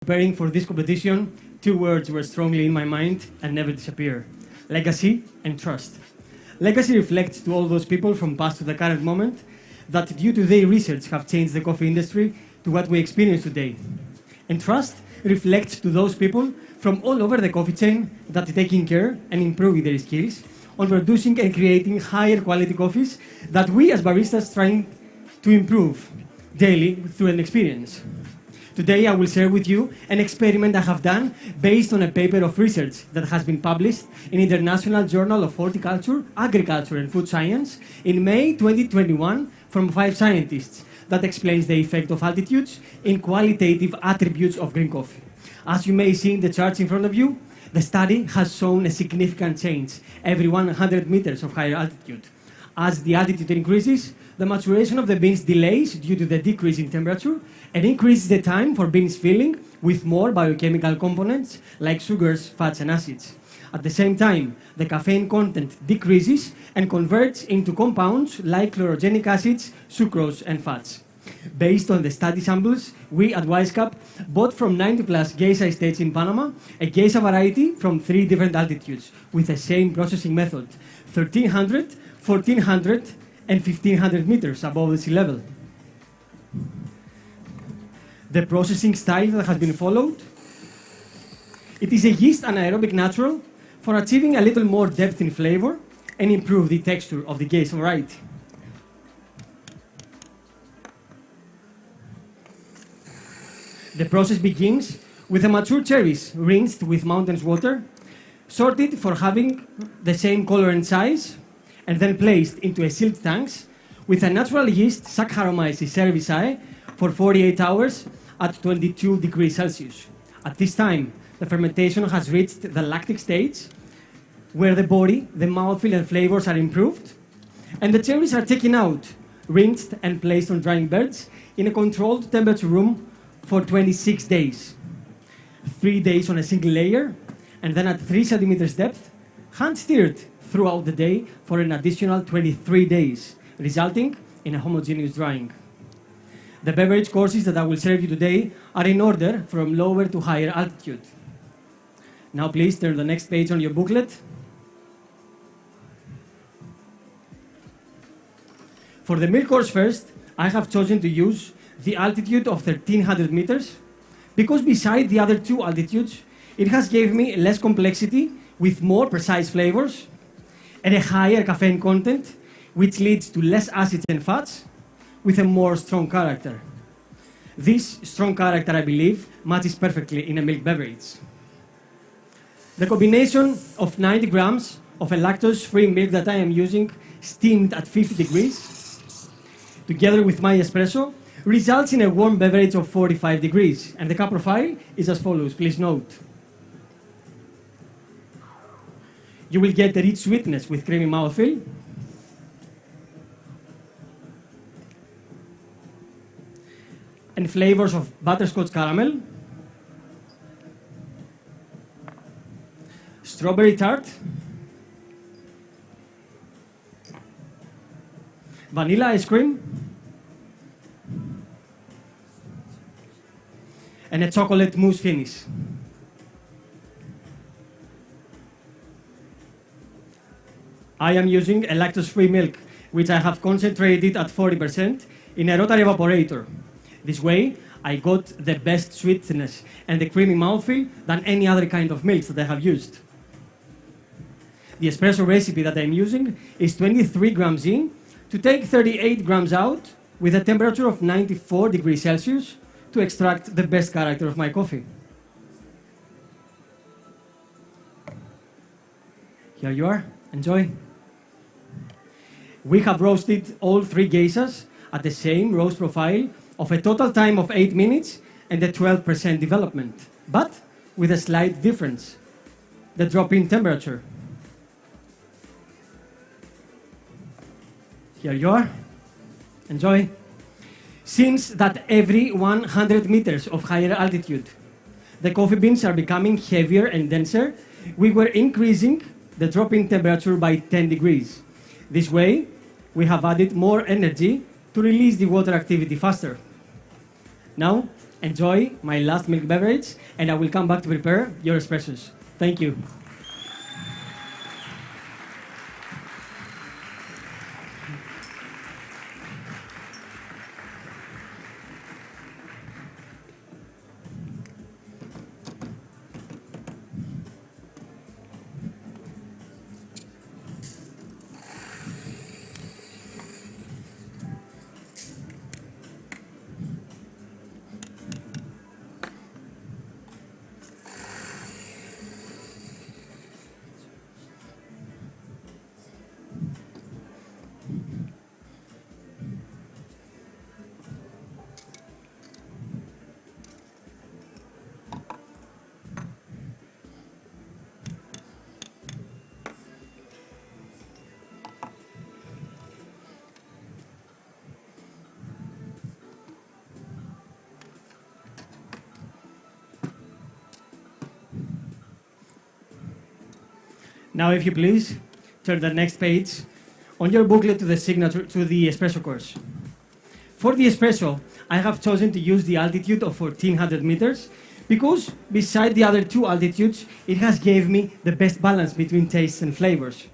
Preparing for this competition, two words were strongly in my mind and never disappear: legacy and trust. Legacy reflects to all those people from past to the current moment that due to their research have changed the coffee industry to what we experience today. And trust reflects to those people from all over the coffee chain that are taking care and improving their skills on producing and creating higher quality coffees that we as baristas trying to improve daily through an experience. Today I will share with you an experiment I have done based on a paper of research that has been published in International Journal of Horticulture, Agriculture and Food Science in May 2021 from 5 scientists that explains the effect of altitudes in qualitative attributes of green coffee. As you may see in the charts in front of you, the study has shown a significant change every 100 meters of higher altitude. As the altitude increases, the maturation of the beans delays due to the decrease in temperature and increases the time for beans filling with more biochemical components like sugars, fats and acids. At the same time, the caffeine content decreases and converts into compounds like chlorogenic acids, sucrose and fats. Based on the study samples, we at WiseCap bought from 90 plus geisha estates in Panama a geisha variety from 3 different altitudes with the same processing method: 1300, 1400 and 1500 meters above the sea level. The processing style that has been followed: it is a yeast anaerobic natural for achieving a little more depth in flavor and improve the texture of the geisha variety. The process begins with the mature cherries rinsed with mountains water, sorted for having the same color and size, and then placed into a sealed tanks with a natural yeast Saccharomyces cerevisiae for 48 hours at 22 degrees Celsius. At this time, the fermentation has reached the lactic stage, where the body, the mouthfeel and flavors are improved, and the cherries are taken out, rinsed and placed on drying beds in a controlled temperature room for 26 days. 3 days on a single layer, and then at 3 centimeters depth, hand-stirred throughout the day for an additional 23 days, resulting in a homogeneous drying. The beverage courses that I will serve you today are in order from lower to higher altitude. Now please turn to the next page on your booklet. For the milk course first, I have chosen to use the altitude of 1300 meters because beside the other 2 altitudes, it has gave me less complexity with more precise flavors and a higher caffeine content, which leads to less acids and fats with a more strong character. This strong character, I believe, matches perfectly in a milk beverage. The combination of 90 grams of a lactose-free milk that I am using, steamed at 50 degrees, together with my espresso, results in a warm beverage of 45 degrees. And the cup profile is as follows, please note. You will get a rich sweetness with creamy mouthfeel, and flavors of butterscotch caramel, strawberry tart, vanilla ice cream, and a chocolate mousse finish. I am using a lactose-free milk, which I have concentrated at 40% in a rotary evaporator. This way, I got the best sweetness and the creamy mouthfeel than any other kind of milks that I have used. The espresso recipe that I'm using is 23 grams in to take 38 grams out with a temperature of 94 degrees Celsius to extract the best character of my coffee. Here you are, enjoy. We have roasted all 3 geishas at the same roast profile of a total time of 8 minutes and a 12% development, but with a slight difference: the drop in temperature. Here you are, enjoy. Since that every 100 meters of higher altitude, the coffee beans are becoming heavier and denser, we were increasing the drop in temperature by 10 degrees. This way, we have added more energy to release the water activity faster. Now, Enjoy my last milk beverage, and I will come back to prepare your espressos. Thank you. Now, if you please, turn the next page on your booklet to the signature to the espresso course. For the espresso, I have chosen to use the altitude of 1400 meters because beside the other two altitudes, it has gave me the best balance between tastes and flavors.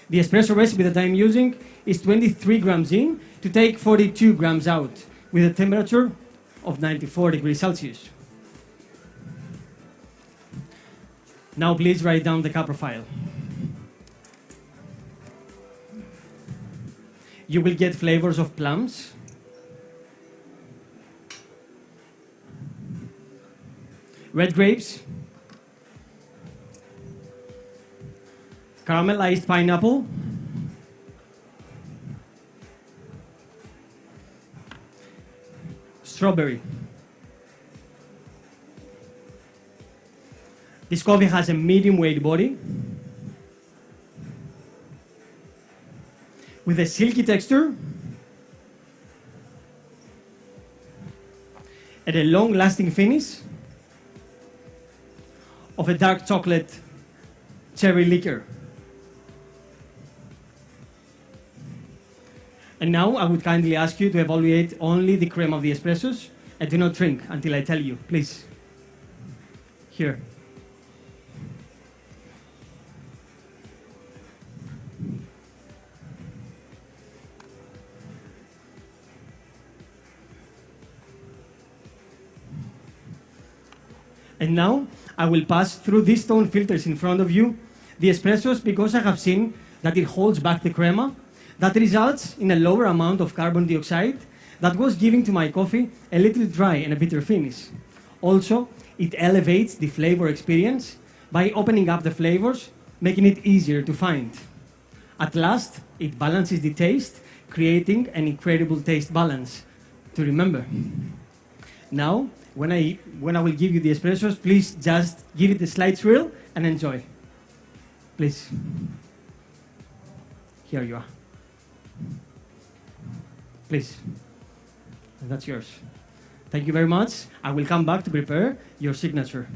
The espresso recipe that I'm using is 23 grams in to take 42 grams out with a temperature of 94 degrees Celsius. Now please write down the cup profile. You will get flavors of plums, red grapes, caramelized pineapple, strawberry. This coffee has a medium weight body with a silky texture and a long-lasting finish of a dark chocolate cherry liquor. And now I would kindly ask you to evaluate only the cream of the espressos and do not drink until I tell you, please. Here. And now I will pass through these stone filters in front of you the espressos because I have seen that it holds back the crema. That results in a lower amount of carbon dioxide that was giving to my coffee a little dry and a bitter finish. Also, it elevates the flavor experience by opening up the flavors, making it easier to find. At last, it balances the taste, creating an incredible taste balance to remember. Now, when I will give you the espressos, please just give it a slight swirl and enjoy. Please. Here you are. Please. And that's yours. Thank you very much. I will come back to prepare your signature.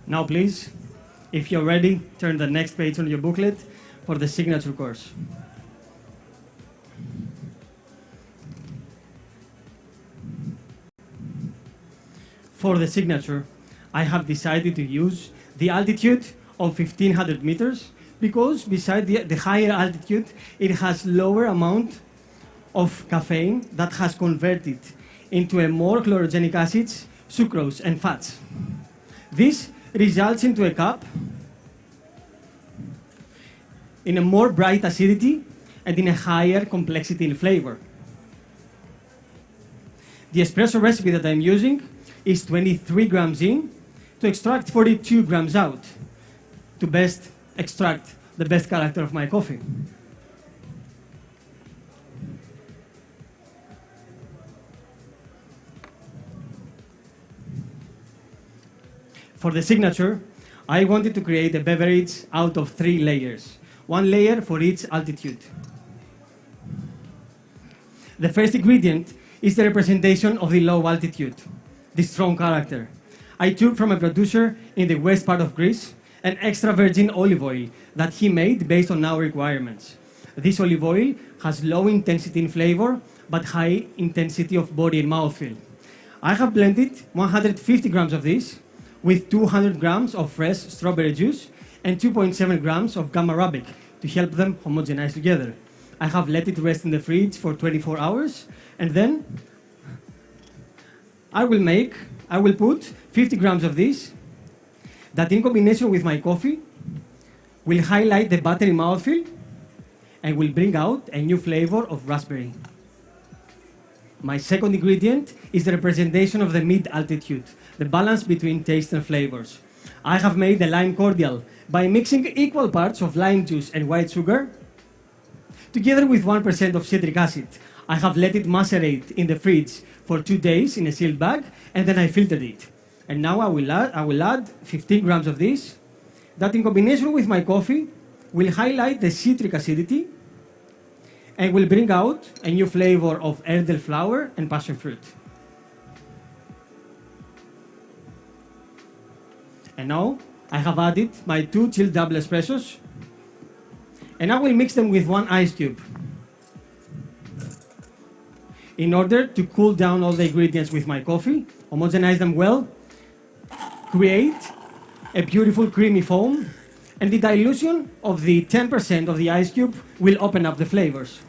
Now please, if you're ready, turn the next page on your booklet for the signature course. For the signature, I have decided to use the altitude of 1500 meters because beside the higher altitude, it has lower amount of caffeine that has converted into a more chlorogenic acids, sucrose, and fats. This results into a cup in a more bright acidity and in a higher complexity in flavor. The espresso recipe that I'm using is 23 grams in to extract 42 grams out to best extract the best character of my coffee. For the signature, I wanted to create a beverage out of 3 layers, 1 layer for each altitude. The first ingredient is the representation of the low altitude, the strong character. I took from a producer in the west part of Greece an extra virgin olive oil that he made based on our requirements. This olive oil has low intensity in flavor, but high intensity of body and mouthfeel. I have blended 150 grams of this with 200 grams of fresh strawberry juice and 2.7 grams of gamma arabic to help them homogenize together. I have let it rest in the fridge for 24 hours, and then I will put 50 grams of this that in combination with my coffee will highlight the buttery mouthfeel and will bring out a new flavor of raspberry. My second ingredient is the representation of the mid-altitude, the balance between taste and flavors. I have made a lime cordial by mixing equal parts of lime juice and white sugar together with 1% of citric acid. I have let it macerate in the fridge for 2 days in a sealed bag, and then I filtered it. And now I will add 15 grams of this that in combination with my coffee will highlight the citric acidity and will bring out a new flavor of elderflower and passion fruit. And now I have added my 2 chilled double espressos, and I will mix them with 1 ice cube in order to cool down all the ingredients with my coffee, homogenize them well, create a beautiful creamy foam, and the dilution of the 10% of the ice cube will open up the flavors.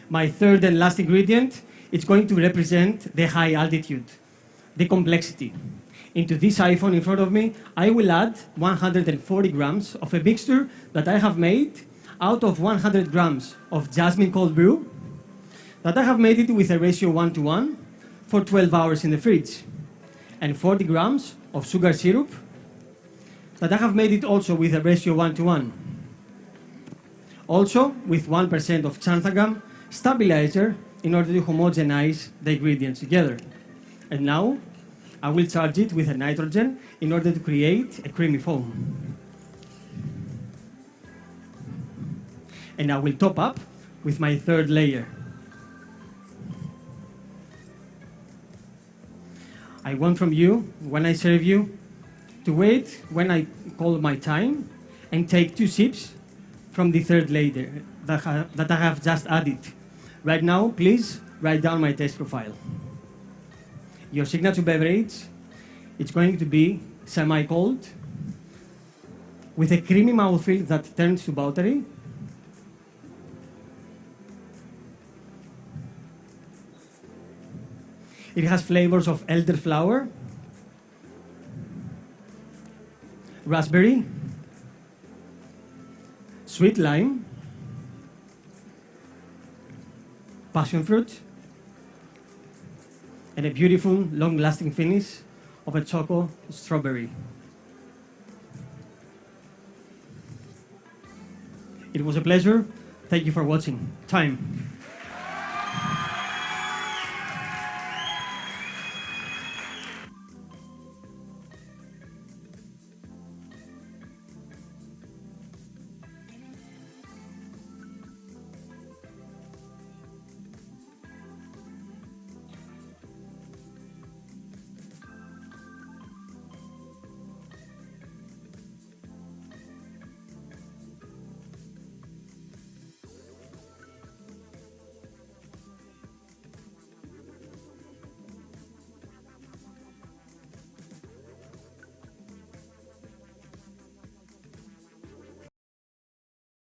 My third and last ingredient is going to represent the high altitude, the complexity. Into this iPhone in front of me, I will add 140 grams of a mixture that I have made out of 100 grams of jasmine cold brew that I have made it with a ratio 1:1 for 12 hours in the fridge, and 40 grams of sugar syrup that I have made it also with a ratio 1:1. Also with 1% of xanthagam stabilizer in order to homogenize the ingredients together. And now I will charge it with a nitrogen in order to create a creamy foam. And I will top up with my third layer. I want from you, when I serve you, to wait when I call my time and take 2 sips from the third layer that I have just added. Right now, please write down my taste profile. Your signature beverage is going to be semi-cold with a creamy mouthfeel that turns to buttery. It has flavors of elderflower, raspberry, sweet lime, passion fruit, and a beautiful, long-lasting finish of a choco strawberry. It was a pleasure. Thank you for watching. Time.